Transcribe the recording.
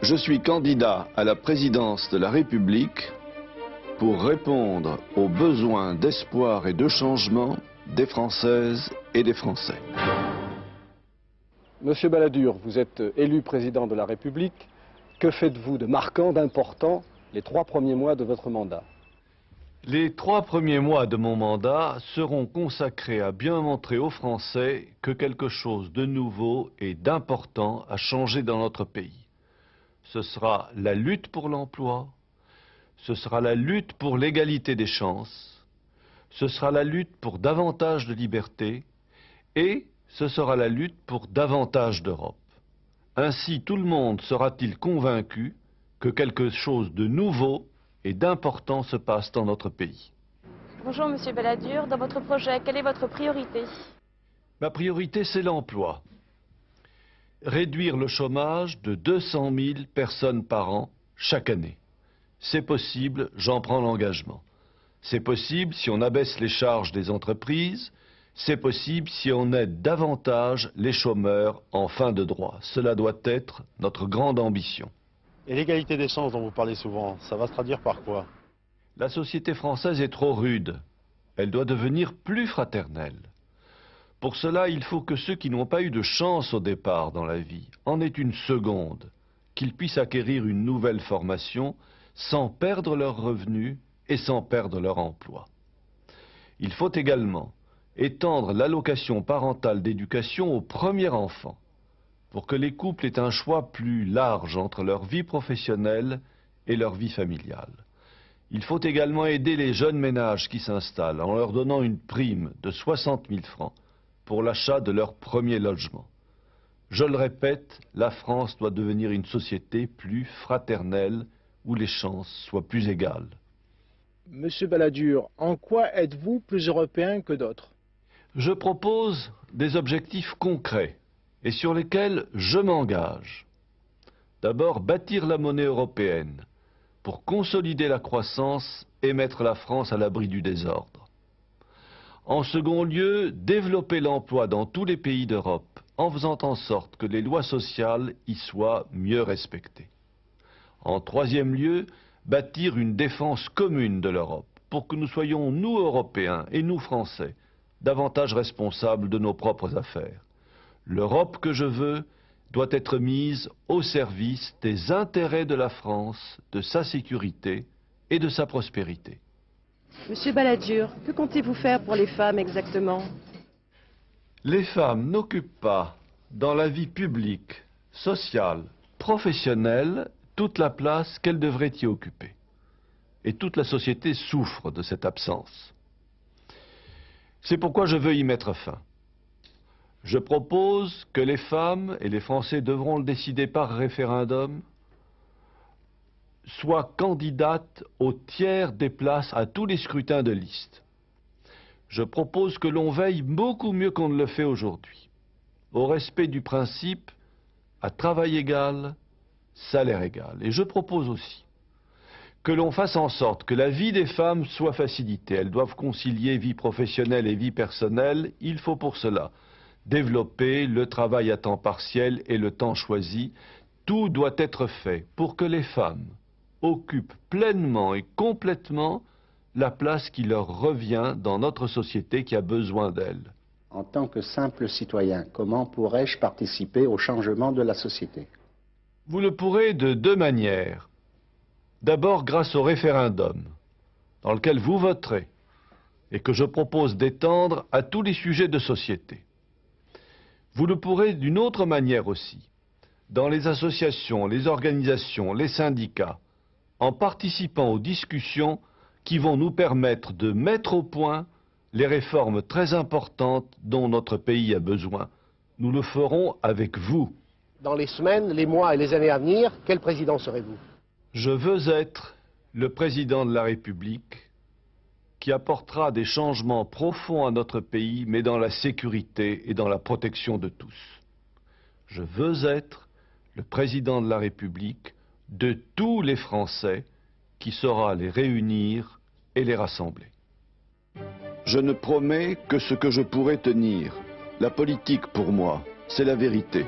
Je suis candidat à la présidence de la République pour répondre aux besoins d'espoir et de changement des Françaises et des Français. Monsieur Balladur, vous êtes élu président de la République. Que faites-vous de marquant, d'important, les 3 premiers mois de votre mandat? Les 3 premiers mois de mon mandat seront consacrés à bien montrer aux Français que quelque chose de nouveau et d'important a changé dans notre pays. Ce sera la lutte pour l'emploi, ce sera la lutte pour l'égalité des chances, ce sera la lutte pour davantage de liberté et ce sera la lutte pour davantage d'Europe. Ainsi, tout le monde sera-t-il convaincu que quelque chose de nouveau et d'important se passe dans notre pays. Bonjour Monsieur Balladur, dans votre projet, quelle est votre priorité? Ma priorité, c'est l'emploi. Réduire le chômage de 200 000 personnes par an chaque année. C'est possible, j'en prends l'engagement. C'est possible si on abaisse les charges des entreprises, c'est possible si on aide davantage les chômeurs en fin de droit. Cela doit être notre grande ambition. Et l'égalité des chances dont vous parlez souvent, ça va se traduire par quoi? La société française est trop rude. Elle doit devenir plus fraternelle. Pour cela, il faut que ceux qui n'ont pas eu de chance au départ dans la vie en aient une seconde, qu'ils puissent acquérir une nouvelle formation sans perdre leurs revenus et sans perdre leur emploi. Il faut également étendre l'allocation parentale d'éducation au premier enfant, pour que les couples aient un choix plus large entre leur vie professionnelle et leur vie familiale. Il faut également aider les jeunes ménages qui s'installent en leur donnant une prime de 60 000 francs pour l'achat de leur premier logement. Je le répète, la France doit devenir une société plus fraternelle où les chances soient plus égales. Monsieur Balladur, en quoi êtes-vous plus européen que d'autres? Je propose des objectifs concrets et sur lesquels je m'engage. D'abord, bâtir la monnaie européenne pour consolider la croissance et mettre la France à l'abri du désordre. En second lieu, développer l'emploi dans tous les pays d'Europe en faisant en sorte que les lois sociales y soient mieux respectées. En troisième lieu, bâtir une défense commune de l'Europe pour que nous soyons, nous Européens et nous Français, davantage responsables de nos propres affaires. L'Europe que je veux doit être mise au service des intérêts de la France, de sa sécurité et de sa prospérité. Monsieur Balladur, que comptez-vous faire pour les femmes exactement? Les femmes n'occupent pas, dans la vie publique, sociale, professionnelle, toute la place qu'elles devraient y occuper. Et toute la société souffre de cette absence. C'est pourquoi je veux y mettre fin. Je propose que les femmes, et les Français devront le décider par référendum, soient candidates au tiers des places à tous les scrutins de liste. Je propose que l'on veille beaucoup mieux qu'on ne le fait aujourd'hui, au respect du principe à travail égal, salaire égal. Et je propose aussi que l'on fasse en sorte que la vie des femmes soit facilitée. Elles doivent concilier vie professionnelle et vie personnelle. Il faut pour cela développer le travail à temps partiel et le temps choisi. Tout doit être fait pour que les femmes occupent pleinement et complètement la place qui leur revient dans notre société qui a besoin d'elles. En tant que simple citoyen, comment pourrais-je participer au changement de la société? Vous le pourrez de 2 manières. D'abord grâce au référendum, dans lequel vous voterez, et que je propose d'étendre à tous les sujets de société. Vous le pourrez d'une autre manière aussi, dans les associations, les organisations, les syndicats, en participant aux discussions qui vont nous permettre de mettre au point les réformes très importantes dont notre pays a besoin. Nous le ferons avec vous. Dans les semaines, les mois et les années à venir, quel président serez-vous? Je veux être le président de la République qui apportera des changements profonds à notre pays, mais dans la sécurité et dans la protection de tous. Je veux être le président de la République de tous les Français qui saura les réunir et les rassembler. Je ne promets que ce que je pourrai tenir. La politique, pour moi, c'est la vérité.